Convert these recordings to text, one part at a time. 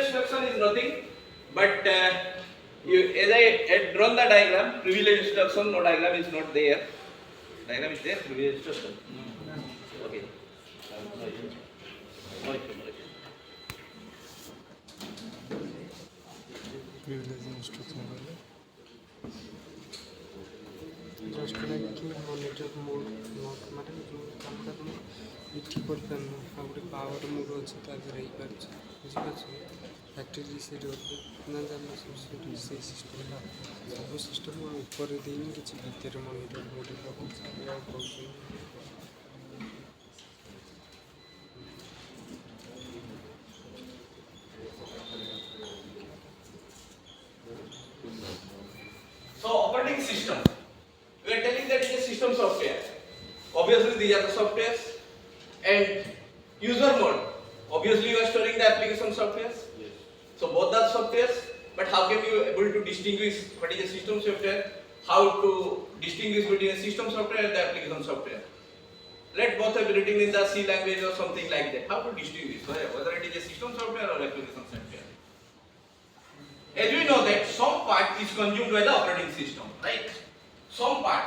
instruction is nothing but as I had drawn the diagram, privilege instruction, no diagram is not there. Diagram is there, privilege instruction. Okay. Privilege instruction. Just connecting monitor mode, not matter কামটা তুমি ঠিক করতে না আপনি পাওয়ার mode আছে তাদের এই পাচ্ছে বুঝতে পারছো ফ্যাক্টরি রিসেট করবে না জানলে সেই সিস্টেমটা ସବୁ ସିଷ୍ଟମ୍ ଉପରେ ଦେଇନି କିଛି ଭିତରେ ମନିଟର ମୋଡ଼ରେ ରଖୁଛି ଆଉ କହୁଛି So operating system, we are telling that it is a system software. Obviously these are the softwares. And user mode, obviously you are storing the application softwares. Yes. So both are softwares, but how can you able to distinguish what is a system software, how to distinguish between a system software and the application software. Let both have written in the C language or something like that. How to distinguish whether it is a system software or application software. As we know that some part is consumed by the operating system, right? Some part,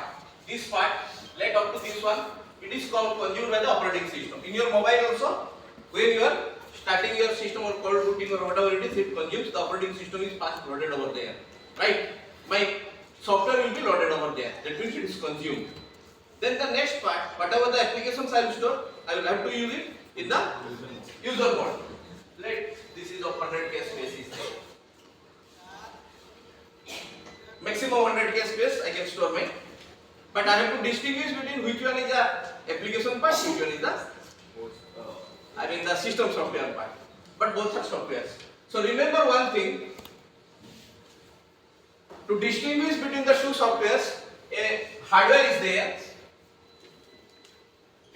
this part, let up to this one, it is consumed by the operating system. In your mobile also, when you are starting your system or cold booting or whatever it is, it consumes, the operating system is first loaded over there, right? My software will be loaded over there, that means it is consumed. Then the next part, whatever the applications I will store, I will have to use it in the user mode. Let this is of 100k space is there. Maximum 100k space I can store my, but I have to distinguish between which one is the application part, which one is the the system software part. But both are softwares. So remember one thing, to distinguish between the two softwares, a hardware is there.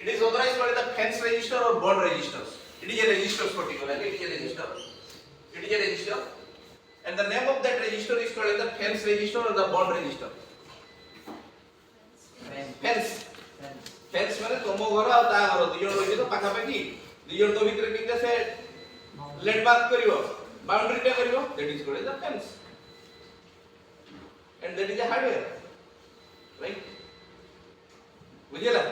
It is authorized by the fence register or bond registers. It is a register particularly, it is a register. It is a register. And the name of that register is called the fence register or the bond register. Fence. Fence মানে তোমো ঘর আর তা ঘর দুজন রইছে তো পাখাপাখি দুজন তো ভিতরে কিনতে সে ল্যান্ডমার্ক করিব বাউন্ডারিটা করিব that is called the fence. And that is a hardware. Right? বুঝলা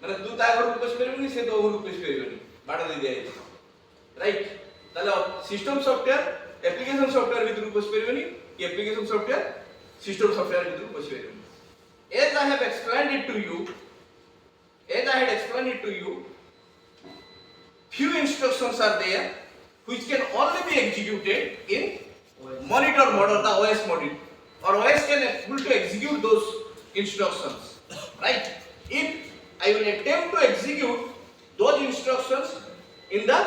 মানে তুই তা ঘর প্রবেশ করিবনি সে তো ঘর প্রবেশ করিবনি বাড়া দিয়ে দেয় রাইট তাহলে system software application software with Rupas Perivani, application software, system software with Rupas Perivani. As I have explained it to you, few instructions are there which can only be executed in monitor mode or the OS mode, or OS can able to execute those instructions, right? If I will attempt to execute those instructions in the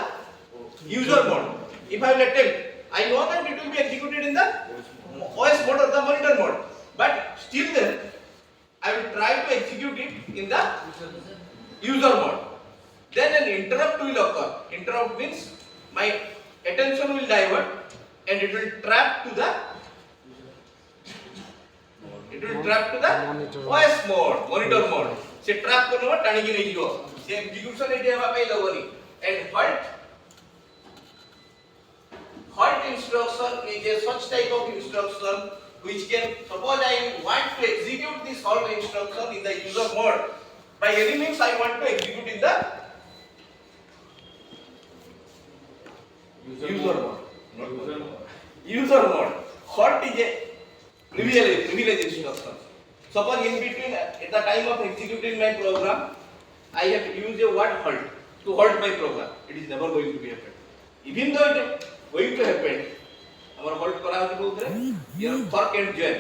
user mode, if I will attempt, I know that it will be executed in the OS mode or the monitor mode, but still then I will try to execute it in the user mode. Then an interrupt will occur. Interrupt means my attention will divert and it will trap to the OS mode, monitor mode. Se trap karno tani ki nahi jibo. Se execution eti heba pai lagoni. And halt instruction is a such type of instruction which can, suppose I want to execute this halt instruction in the user mode, by any means I want to execute in the user mode. Halt is a privilege instruction. Suppose in between at the time of executing my program, I have used a word halt to halt my program. It is never going to be happen. Even though it is going to happen, our halt kora hoche bolthe your fork and join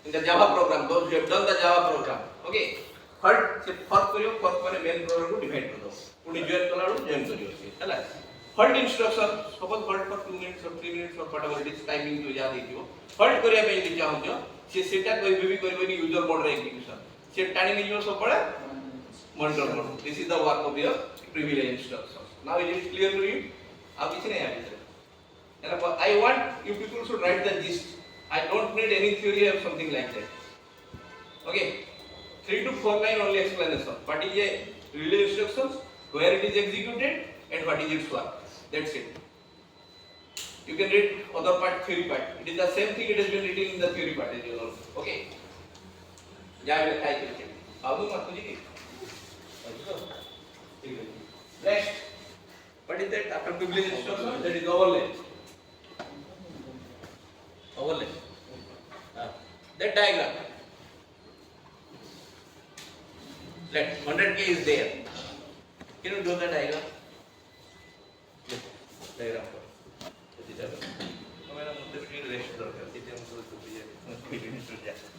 in the Java program, those who have done the Java program, okay, halt se fork kariyo, fork mane main program ko divide kar do puni join kala ru join kariyo se hala halt instruction. Suppose halt for 2 minutes or 3 minutes or whatever it is timing to ja deitibo halt kariya pai jodi chahuncho se seta koi bhi karibani user mode re execution se tani ni jo so pade monitor mode. This is the work of your privilege instruction. Now it is clear to you? Ab kichhi nahi hai. I want you people should write the gist. I don't need any theory or something like that. Okay, 3 to 4 line only explanation. What is a relay instructions, where it is executed, and what is its work. That's it. You can read other part, theory part. It is the same thing. It has been written in the theory part as well. Okay. Next. What is that? After privilege instruction, that is overlay. Overlay. That diagram. Let 100K is there. Can you draw the diagram? Yes. Diagram. Rest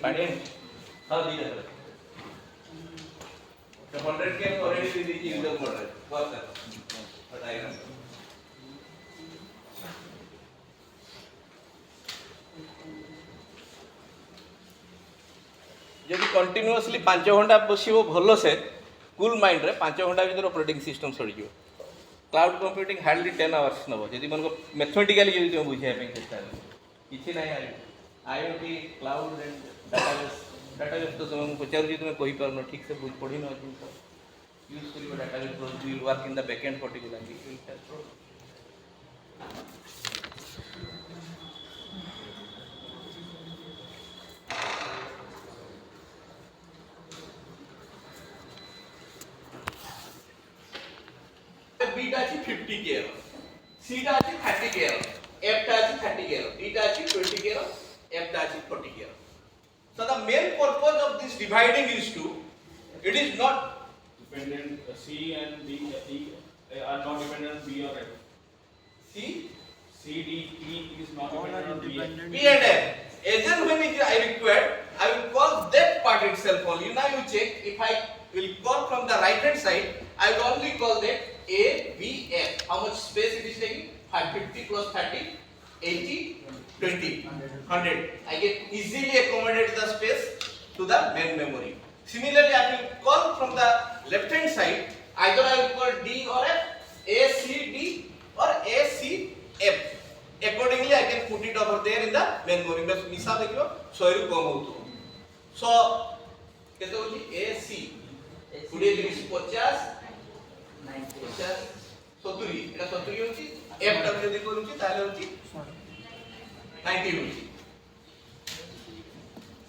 diagram. How do you the 100K already is the user model. What's that? A diagram. যদি continuously 5 ঘন্টা বসিব ভালো সে কুল mind রে 5 ঘন্টা ভিতর operating system sorry যাব cloud computing hardly 10 hours নব যদি মন ম্যাথমেটিক্যালি যদি তুমি বুঝাই পাই চেষ্টা কিছু নাই আইওটি ক্লাউড এন্ড ডাটাবেস তো তুমি পচারু যে তুমি কই পারনো ঠিক সে বুঝ পড়ি ন জিনিস यूज करियो database pros you work in the backend particularly it help B টা আছে 50 কে C টা আছে 30 কে F টা আছে 30 কে D টা আছে 20 কে F টা আছে 40 কে so the main purpose of this dividing is to it is not dependent C and D are not dependent on B or F. C D is not dependent on B. P and F. As and when I required, I will call that part itself only. Now you check if I will call from the right hand side, I will only call that A, B, F. How much space it is taking? 550 plus 30, 80, 20, 100. I can easily accommodate the space to the main memory. Similarly, I will call from the left hand side, either I will call D or F, A, C, D or A, C, F. Accordingly, I can put it over there in the main memory. But misa dekhibo 100 ru kom hoto. So, kete hoji A, C. 20 30 50 90 50 70 এটা 70 hoji F টা যদি করুছি তাহলে hoji 90 hoji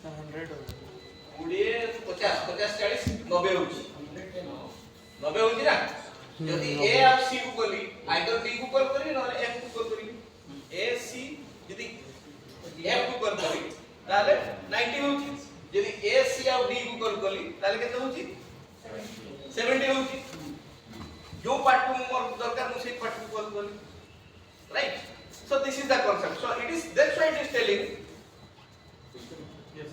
100 20 50 50 40 90 होची 90 होची ना যদি A R C को करी आइदर D को कॉल करी নহলে F को कॉल करी A C যদি F को कॉल करी তাহলে 90 होची যদি A C আর D को कॉल करी তাহলে কত होची 70 होची जो पार्ट को मोर दरकार मु সেই पार्ट को कॉल करी right so this is the concept so it is that's why it is telling yes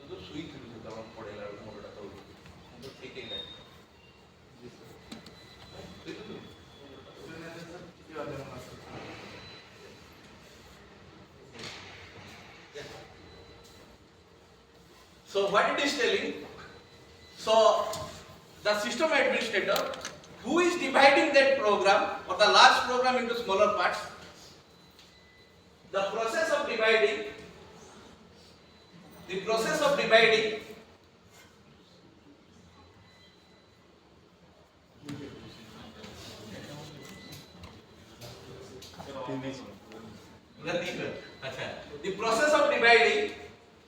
तो सुई थी तो हम पढ़ेला मोरटा तो तो ठीक है So what it is telling? So the system administrator who is dividing that program or the large program into smaller parts, the process of dividing the process of dividing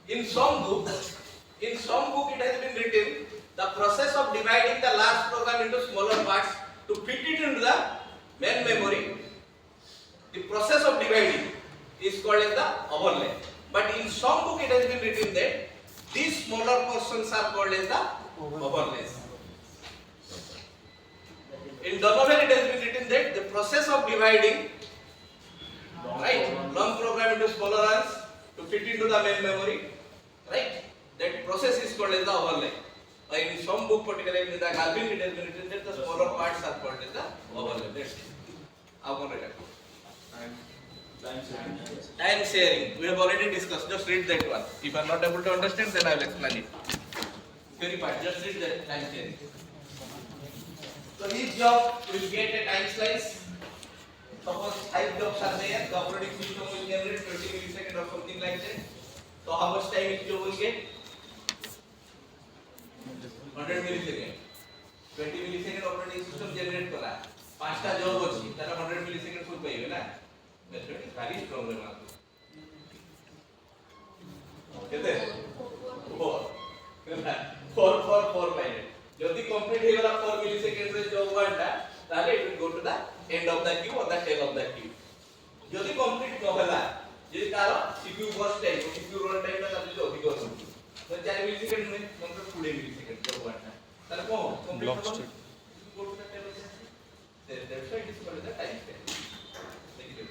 in some book it has been written the process of dividing the large program into smaller parts to fit it into the main memory. The process of dividing is called as the overlay. But in some book it has been written that these smaller portions are called as the overlays. In Donovan it has been written that the process of dividing long program into smaller ones to fit into the main memory, right? That process is called as the overlay. In some book, particularly in the Galvin, it has been written that the smaller parts are called as the overlay. That's it. Time sharing. We have already discussed. Just read that one. If I am not able to understand, then I will explain it. Theory part. Just read that time sharing. So each job will get a time slice. Suppose 5 jobs are there. The operating system will generate 20 milliseconds or something like that. So how much time each job will get? 100 milliseconds. 20 millisecond operating system generate कला पांचटा job अछि तारा 100 millisecond full पाइबे ना that's very strong रे मात्र केते 4 पाइबे जल्दी complete हे गला 4 मिलीसेकेंड रे जॉब वाला ताले it will go to the end of the queue और the tail of the queue जल्दी कंप्लीट न होला जे तार CPU burst time CPU run time ता जल्दी अधिक होतो तो 4 मिलीसेकेंड में मतलब 20 मिलीसेकेंड जॉब वाला ताले को कंप्लीट हो go to the table that's why it is called the time scale thank you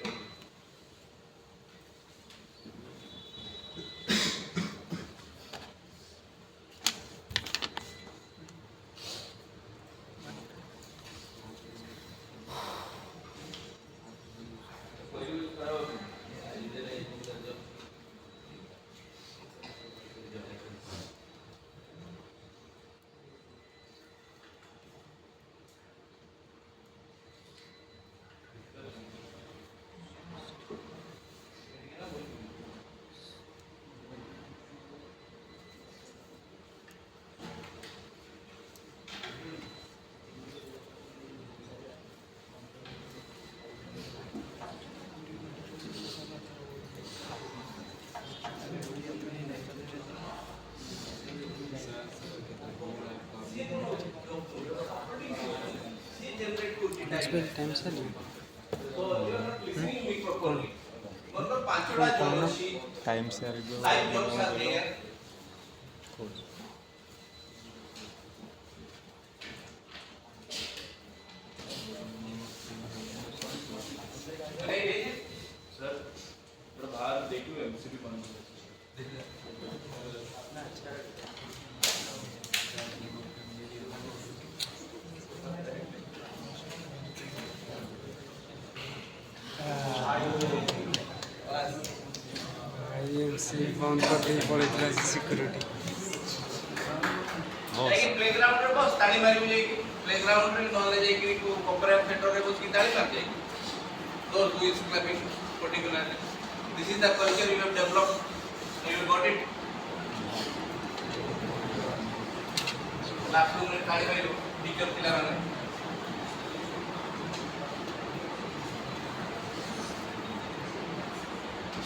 Spell time sir. so you are not listening me properly मतलब पांचटा जॉब अछि टाइम से आर गो 5 jobs are there सर थोड़ा बाहर देखियो एमसीबी बंद IMC बाउंड कर दे पड़े सिक्योरिटी लेकिन प्लेग्राउंड रे बस ताली मारी जे प्लेग्राउंड रे नॉलेज जे कि को कॉर्पोरेट सेक्टर रे बस की ताली मार दे those who is clapping particularly this is the culture you have developed you got it classroom रे ताली मारी टीचर पिला माने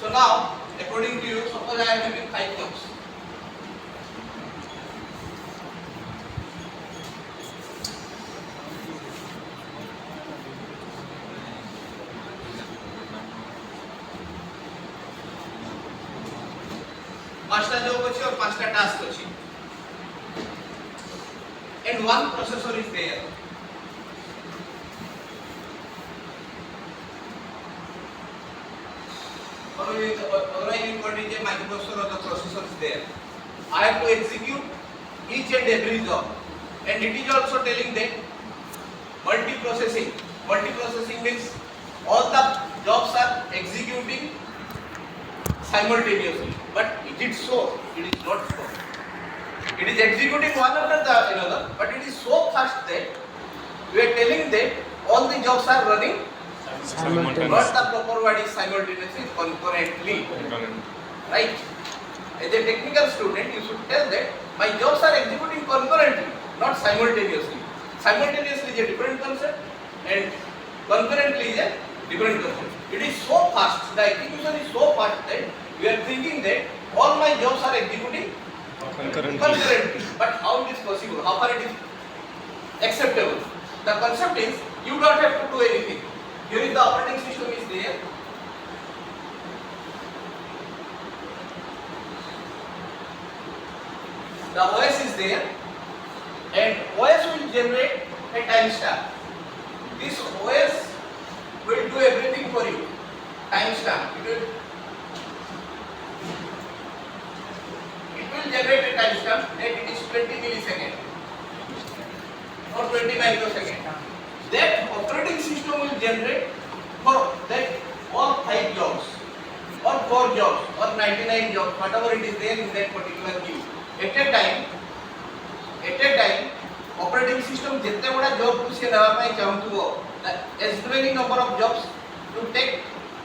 so now according to you suppose I am having 5 jobs पांचटा job अछि और पांचटा टास्क अछि and one processor is there otherwise important is a microprocessor or the processor is there I have to execute each and every job and it is also telling that multiprocessing means all the jobs are executing simultaneously but it is so it is not so it is executing one after the another but it is so fast that we are telling that all the jobs are running not the proper word is simultaneously concurrently right as a technical student you should tell that my jobs are executing concurrently not simultaneously simultaneously is a different concept and concurrently is a different concept it is so fast the execution is so fast that we are thinking that all my jobs are executing concurrently but how it is possible how far it is acceptable the concept is you don't have to do anything here is the operating system is there the OS is there and OS will generate a timestamp this OS will do everything for you timestamp it will generate a timestamp that it is 20 millisecond or 20 microsecond that operating system will generate for that all 5 jobs or 4 jobs or 99 jobs whatever it is there in that particular queue at a time operating system jette bada job ku se daba pai chahutubo as many number of jobs to take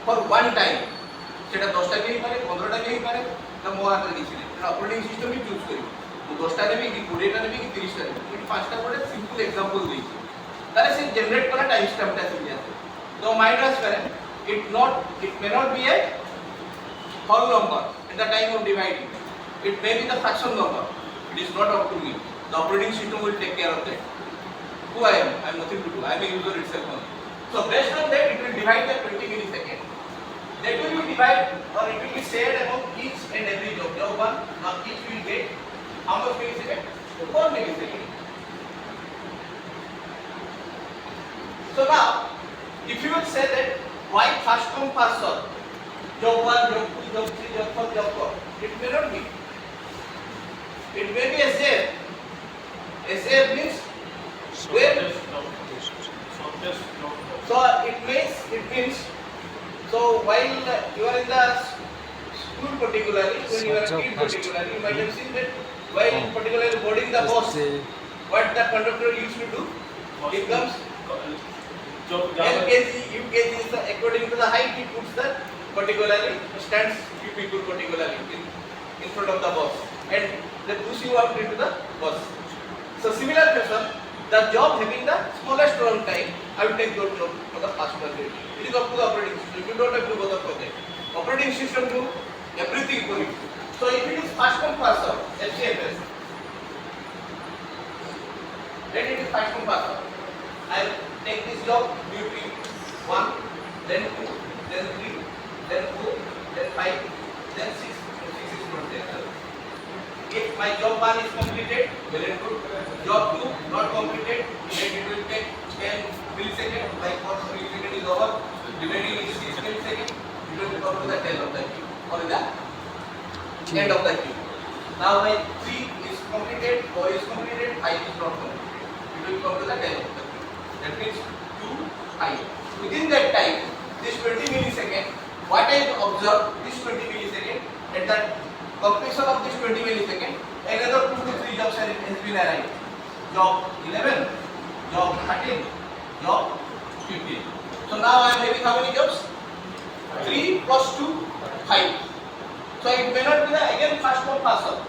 for one time seta 10 ta ke hi pare 15 ta ke hi pare ta mo hathre kichi nahi operating system hi choose karibo 10টা নেবি কি 20টা নেবি কি 30টা নেবি এই পাঁচটা করে simple example দিয়েছি তাহলে সে generate করা time স্ট্যাম্পটা চলে আসে তো মাই transparent it may not be a whole number at the time of dividing it may be the fraction number it is not up to me the operating system will take care of that who I am nothing to do I am a user itself only so based on that it will divide the 20 milliseconds that will be divided or it will be shared among each and every job one now each will get how much millisecond 1 millisecond so now if you will say that why first come first serve job 1 job 2 job 3 job 4 job 4 it may not be it may be as means where so it means so while you are in the school particularly when you are a kid particularly you might have seen that while particularly boarding the bus what the conductor used to do it comes LKG UKG is according to the height he puts the particularly stands few people particularly in front of the bus and they push you out into the bus so similar fashion the job having the smallest run time I will take those job for the fast one it is up to the operating system you don't have to bother for that operating system do everything for you so if it is fast come fast serve FCFS then it is fast come fast serve I will take this job duty 1 then 2 then 3 then 4 then 5 then 6 6 is not there if my job 1 is completed well and good job 2 not completed then it will take 10 milliseconds like 4 millisecond is over remaining is 6 milliseconds it will come to the tail of the queue or the end of the queue now my 3 is completed 4 is completed 5 is not completed it will come to the tail of the queue that means 2 5 within that time this 20 millisecond what I observed this 20 millisecond at the completion of this 20 millisecond another 2 to 3 jobs has been arrived job 11 job 13 job 15 so now I am having how many jobs 3 plus 2 5 so it may not be the again fast come fast serve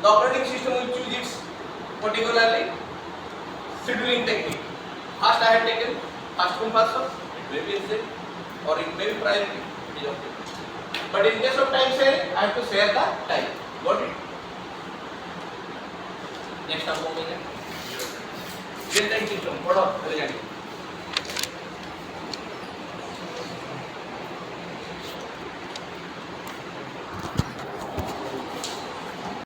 the operating system will choose its particularly scheduling technique first I had taken fast come fast serve it may be Z or it may be priority it is okay but in case of time sharing I have to share the time got it next आप बोलेंगे real time system पढ़ो पहले जानिए